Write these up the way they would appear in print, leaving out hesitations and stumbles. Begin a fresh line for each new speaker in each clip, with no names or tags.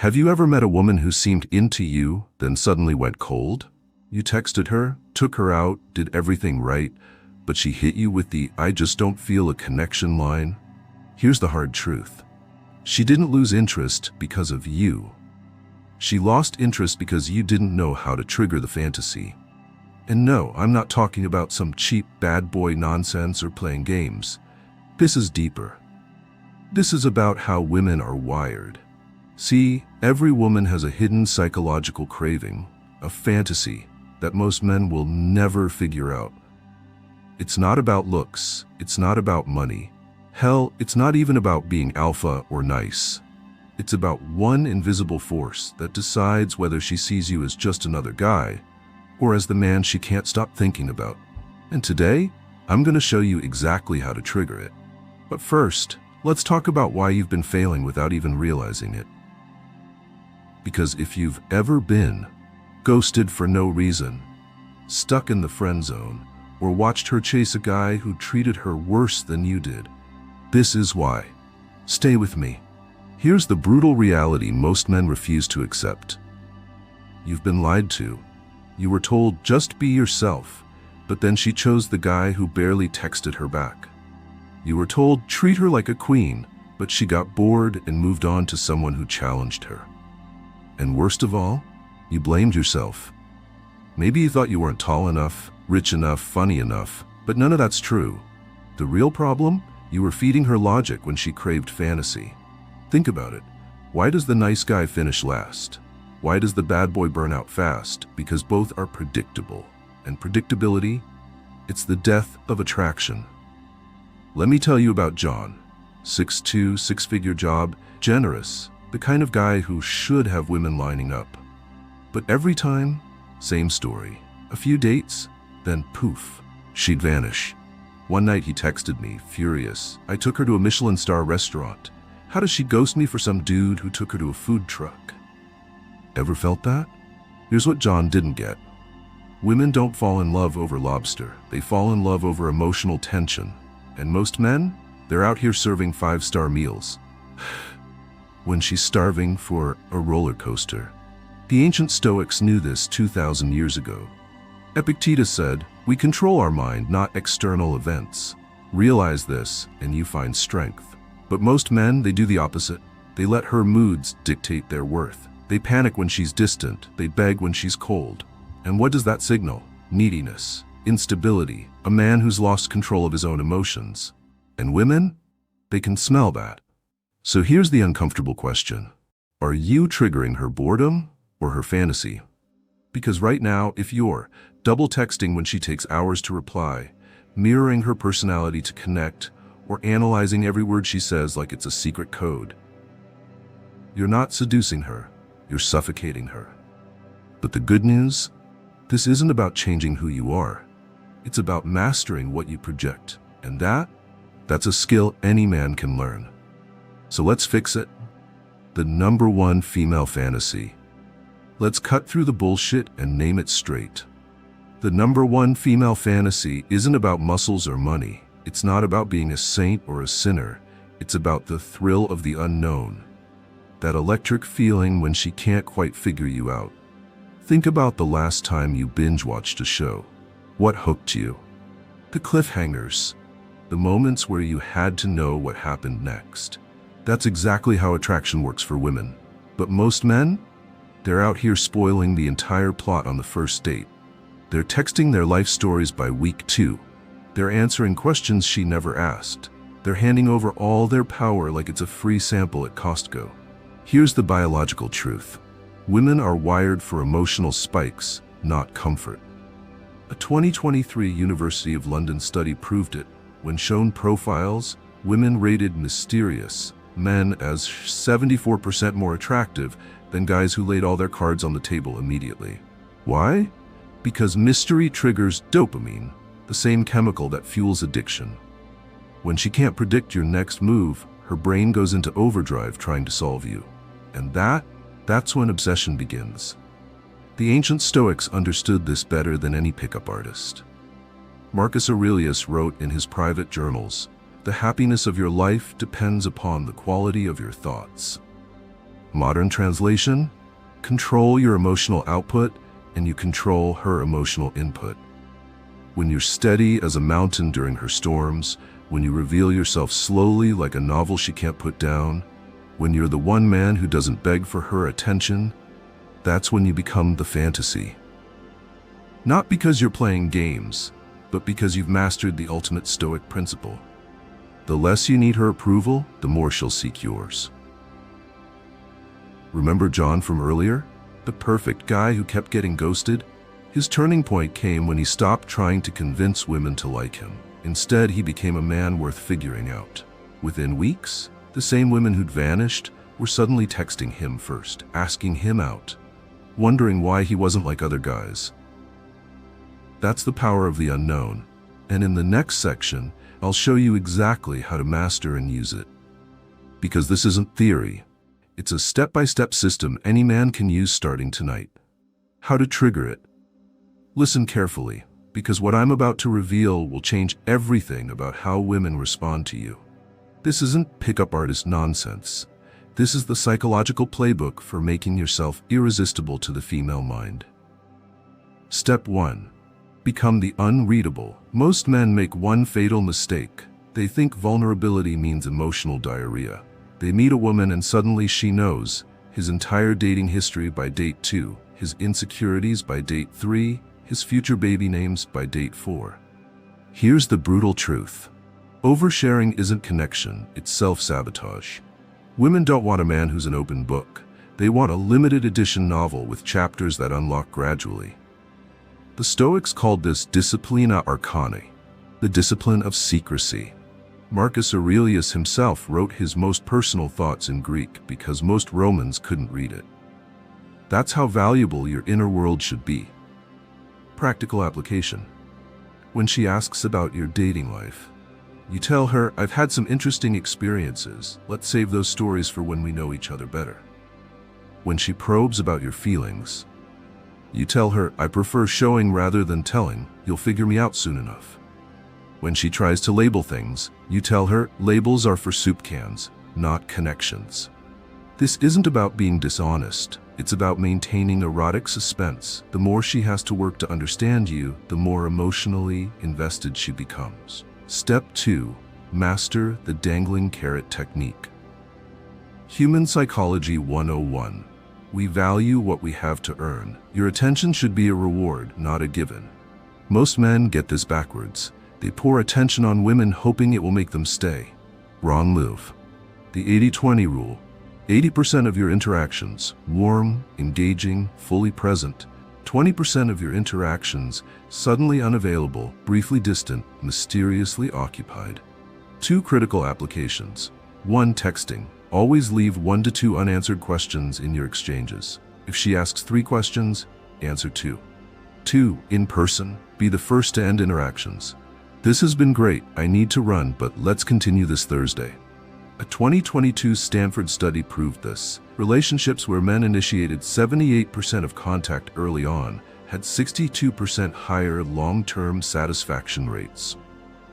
Have you ever met a woman who seemed into you, then suddenly went cold? You texted her, took her out, did everything right, but she hit you with the "I just don't feel a connection" line? Here's the hard truth. She didn't lose interest because of you. She lost interest because you didn't know how to trigger the fantasy. And no, I'm not talking about some cheap bad boy nonsense or playing games. This is deeper. This is about how women are wired. See, every woman has a hidden psychological craving, a fantasy that most men will never figure out. It's not about looks, it's not about money. Hell, it's not even about being alpha or nice. It's about one invisible force that decides whether she sees you as just another guy or as the man she can't stop thinking about. And today, I'm going to show you exactly how to trigger it. But first, let's talk about why you've been failing without even realizing it. Because if you've ever been ghosted for no reason, stuck in the friend zone, or watched her chase a guy who treated her worse than you did, this is why. Stay with me. Here's the brutal reality most men refuse to accept. You've been lied to. You were told just be yourself, but then she chose the guy who barely texted her back. You were told treat her like a queen, but she got bored and moved on to someone who challenged her. And worst of all, you blamed yourself. Maybe you thought you weren't tall enough, rich enough, funny enough, but none of that's true. The real problem? You were feeding her logic when she craved fantasy. Think about it. Why does the nice guy finish last? Why does the bad boy burn out fast? Because both are predictable. And predictability? It's the death of attraction. Let me tell you about John. 6'2", six-figure job, generous, the kind of guy who should have women lining up. But every time, same story. A few dates, then poof, she'd vanish. One night he texted me, furious. I took her to a Michelin star restaurant. How does she ghost me for some dude who took her to a food truck? Ever felt that? Here's what John didn't get. Women don't fall in love over lobster. They fall in love over emotional tension. And most men, they're out here serving 5-star meals when she's starving for a roller coaster. The ancient Stoics knew this 2,000 years ago. Epictetus said, "We control our mind, not external events." Realize this, and you find strength. But most men, they do the opposite. They let her moods dictate their worth. They panic when she's distant. They beg when she's cold. And what does that signal? Neediness, instability, a man who's lost control of his own emotions. And women? They can smell that. So here's the uncomfortable question. Are you triggering her boredom or her fantasy? Because right now, if you're double texting when she takes hours to reply, mirroring her personality to connect, or analyzing every word she says like it's a secret code, you're not seducing her, you're suffocating her. But the good news? This isn't about changing who you are. It's about mastering what you project. And that's a skill any man can learn. So let's fix it. The number one female fantasy. Let's cut through the bullshit and name it straight. The number one female fantasy isn't about muscles or money. It's not about being a saint or a sinner. It's about the thrill of the unknown. That electric feeling when she can't quite figure you out. Think about the last time you binge-watched a show. What hooked you? The cliffhangers. The moments where you had to know what happened next. That's exactly how attraction works for women. But most men? They're out here spoiling the entire plot on the first date. They're texting their life stories by week 2. They're answering questions she never asked. They're handing over all their power like it's a free sample at Costco. Here's the biological truth. Women are wired for emotional spikes, not comfort. A 2023 University of London study proved it. When shown profiles, women rated mysterious men as 74% more attractive than guys who laid all their cards on the table immediately. Why? Because mystery triggers dopamine, the same chemical that fuels addiction. When she can't predict your next move, her brain goes into overdrive trying to solve you. And that's when obsession begins. The ancient Stoics understood this better than any pickup artist. Marcus Aurelius wrote in his private journals, "The happiness of your life depends upon the quality of your thoughts." Modern translation: control your emotional output and you control her emotional input. When you're steady as a mountain during her storms, when you reveal yourself slowly like a novel she can't put down, when you're the one man who doesn't beg for her attention, that's when you become the fantasy. Not because you're playing games, but because you've mastered the ultimate Stoic principle. The less you need her approval, the more she'll seek yours. Remember John from earlier? The perfect guy who kept getting ghosted? His turning point came when he stopped trying to convince women to like him. Instead, he became a man worth figuring out. Within weeks, the same women who'd vanished were suddenly texting him first, asking him out, wondering why he wasn't like other guys. That's the power of the unknown, and in the next section, I'll show you exactly how to master and use it. Because this isn't theory, it's a step-by-step system any man can use starting tonight. How to trigger it. Listen carefully, because what I'm about to reveal will change everything about how women respond to you. This isn't pickup artist nonsense. This is the psychological playbook for making yourself irresistible to the female mind. Step 1. Become the unreadable. Most men make one fatal mistake. They think vulnerability means emotional diarrhea. They meet a woman and suddenly she knows his entire dating history by date 2, his insecurities by date 3, his future baby names by date 4. Here's the brutal truth. Oversharing isn't connection, it's self-sabotage. Women don't want a man who's an open book. They want a limited edition novel with chapters that unlock gradually. The Stoics called this disciplina arcanae, the discipline of secrecy. Marcus Aurelius himself wrote his most personal thoughts in Greek because most Romans couldn't read it. That's how valuable your inner world should be. Practical application. When she asks about your dating life, you tell her, "I've had some interesting experiences. Let's save those stories for when we know each other better." When she probes about your feelings, you tell her, "I prefer showing rather than telling. You'll figure me out soon enough." When she tries to label things, you tell her, "Labels are for soup cans, not connections." This isn't about being dishonest. It's about maintaining erotic suspense. The more she has to work to understand you, the more emotionally invested she becomes. Step 2. Master the dangling carrot technique. Human Psychology 101. We value what we have to earn. Your attention should be a reward, not a given. Most men get this backwards. They pour attention on women hoping it will make them stay. Wrong move. The 80-20 rule. 80% of your interactions, warm, engaging, fully present. 20% of your interactions, suddenly unavailable, briefly distant, mysteriously occupied. 2 critical applications. 1. Texting. Always leave 1 to 2 unanswered questions in your exchanges. If she asks 3 questions, answer 2. 2. In person. Be the first to end interactions. "This has been great. I need to run, but let's continue this Thursday." A 2022 Stanford study proved this. Relationships where men initiated 78% of contact early on had 62% higher long-term satisfaction rates.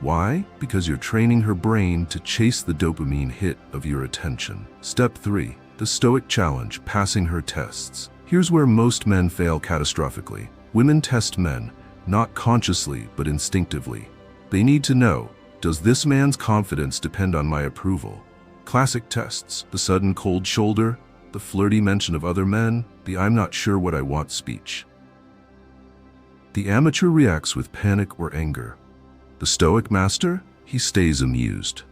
Why? Because you're training her brain to chase the dopamine hit of your attention. Step 3. The Stoic challenge, passing her tests. Here's where most men fail catastrophically. Women test men, not consciously but instinctively. They need to know, does this man's confidence depend on my approval? Classic tests: the sudden cold shoulder, the flirty mention of other men, the "I'm not sure what I want" speech. The amateur reacts with panic or anger. The Stoic master? He stays amused.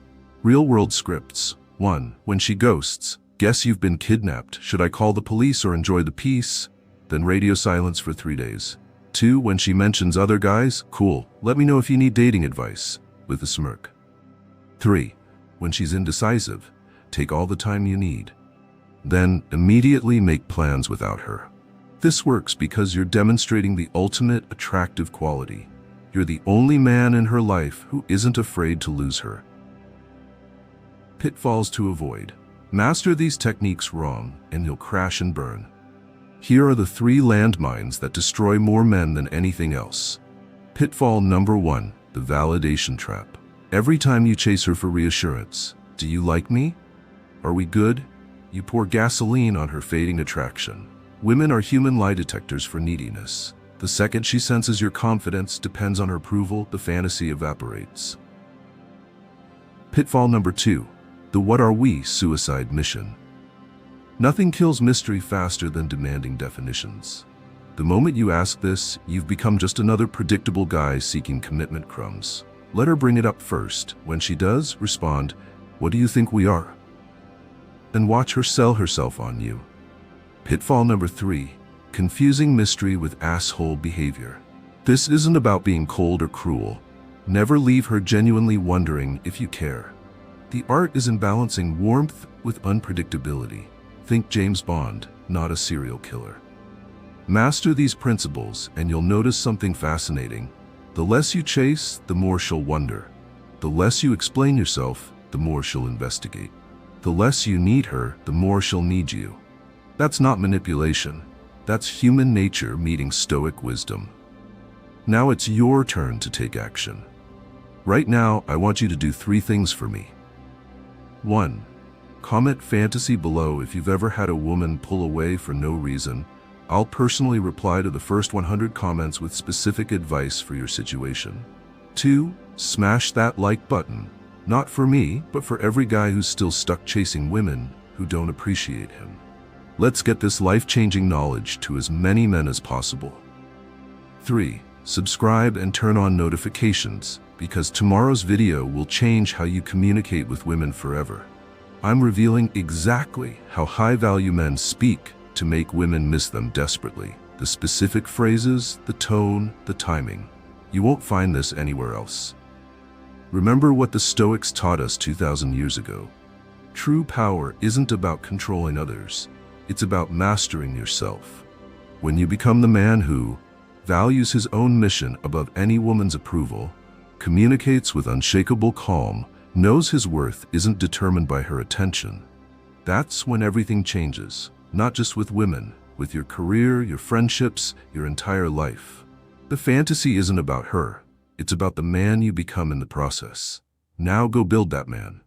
Real-world scripts. 1. When she ghosts, "Guess you've been kidnapped. Should I call the police or enjoy the peace?" Then radio silence for 3 days. 2. When she mentions other guys, "Cool, let me know if you need dating advice," with a smirk. 3. When she's indecisive, "Take all the time you need." Then immediately make plans without her. This works because you're demonstrating the ultimate attractive quality. You're the only man in her life who isn't afraid to lose her. Pitfalls to avoid. Master these techniques wrong, and you'll crash and burn. Here are the 3 landmines that destroy more men than anything else. Pitfall number 1, the validation trap. Every time you chase her for reassurance, "Do you like me? Are we good?" You pour gasoline on her fading attraction. Women are human lie detectors for neediness. The second she senses your confidence depends on her approval, the fantasy evaporates. Pitfall number 2. The what are we suicide mission. Nothing kills mystery faster than demanding definitions. The moment you ask this, you've become just another predictable guy seeking commitment crumbs. Let her bring it up first. When she does, respond, "What do you think we are?" And watch her sell herself on you. Pitfall number 3. Confusing mystery with asshole behavior. This isn't about being cold or cruel. Never leave her genuinely wondering if you care. The art is in balancing warmth with unpredictability. Think James Bond, not a serial killer. Master these principles and you'll notice something fascinating. The less you chase, the more she'll wonder. The less you explain yourself, the more she'll investigate. The less you need her, the more she'll need you. That's not manipulation. That's human nature meeting Stoic wisdom. Now it's your turn to take action. Right now, I want you to do 3 things for me. 1. Comment fantasy below if you've ever had a woman pull away for no reason. I'll personally reply to the first 100 comments with specific advice for your situation. 2. Smash that like button. Not for me, but for every guy who's still stuck chasing women who don't appreciate him. Let's get this life-changing knowledge to as many men as possible. 3. Subscribe and turn on notifications, because tomorrow's video will change how you communicate with women forever. I'm revealing exactly how high-value men speak to make women miss them desperately. The specific phrases, the tone, the timing. You won't find this anywhere else. Remember what the Stoics taught us 2,000 years ago. True power isn't about controlling others. It's about mastering yourself. When you become the man who values his own mission above any woman's approval, communicates with unshakable calm, knows his worth isn't determined by her attention, that's when everything changes. Not just with women, with your career, your friendships, your entire life. The fantasy isn't about her. It's about the man you become in the process. Now go build that man.